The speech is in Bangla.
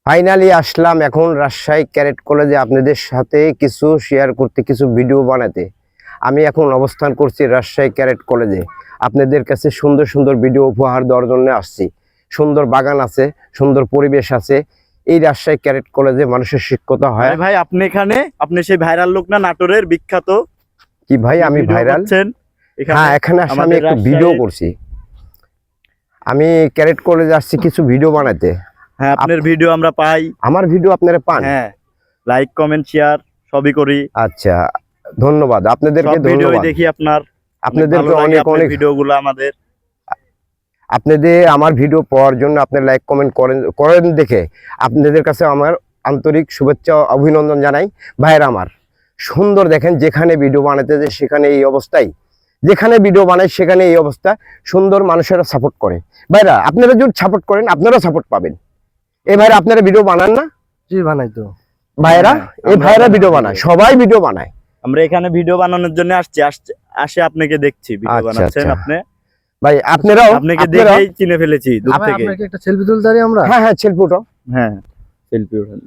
ফাইনালি আসলাম এখন রাজশাহী ক্যারেট কলেজে আপনাদের সাথে কিছু শেয়ার করতে, কিছু ভিডিও বানাতে। আমি এখন অবস্থান করছি রাজশাহী ক্যারেট কলেজে। আপনাদের কাছে সুন্দর সুন্দর ভিডিও উপহার দেওয়ার জন্য আসছি। সুন্দর বাগান আছে, সুন্দর পরিবেশ আছে। এই রাজশাহী ক্যারেট কলেজে মানুষের শিক্ষকতা হয়। ভাই আপনি এখানে, আপনি সেই ভাইরাল লোক না, নাটোরের বিখ্যাত? কি ভাই আমি ভাইরাল? হ্যাঁ, এখানে আসলে আমি একটু ভিডিও করছি। আমি ক্যারেট কলেজে আসছি কিছু ভিডিও বানাতে। হ্যাঁ, আপনার ভিডিও আমরা পাই। আমার ভিডিও আপনারা পান? হ্যাঁ, লাইক কমেন্ট শেয়ার সবই করি। আচ্ছা, ধন্যবাদ আপনাদেরকে। ধন্যবাদ, দেখি আপনাদেরকে অনেক অনেক ভিডিওগুলো আমাদের। আপনাদের আমার ভিডিও পাওয়ার জন্য আপনি লাইক কমেন্ট করেন দেখে আপনাদের কাছে আমার আন্তরিক শুভেচ্ছা অভিনন্দন জানাই। ভাইয়েরা আমার সুন্দর দেখেন, যেখানে ভিডিও বানাতে যায় সেখানে এই অবস্থায়, যেখানে ভিডিও বানায় সেখানে এই অবস্থা। সুন্দর, মানুষেরা সাপোর্ট করে। ভাইরা আপনারা যদি সাপোর্ট করেন আপনারা সাপোর্ট পাবেন। এই ভাইরা আপনারা ভিডিও বানান না? জি বানাই তো ভাইরা, এই ভাইরা ভিডিও বানায়, সবাই ভিডিও বানায়। আমরা এখানে ভিডিও বানানোর জন্য আসে আপনাকে দেখছি ভিডিও বানাচ্ছেন আপনি। ভাই আপনারাও, আপনাকে দেখেই চিনে ফেলেছি দূর থেকে। আপনাকে একটা সেলফি তুলতে পারি আমরা? হ্যাঁ হ্যাঁ, সেলফি উঠাও। হ্যাঁ, সেলফি উঠান।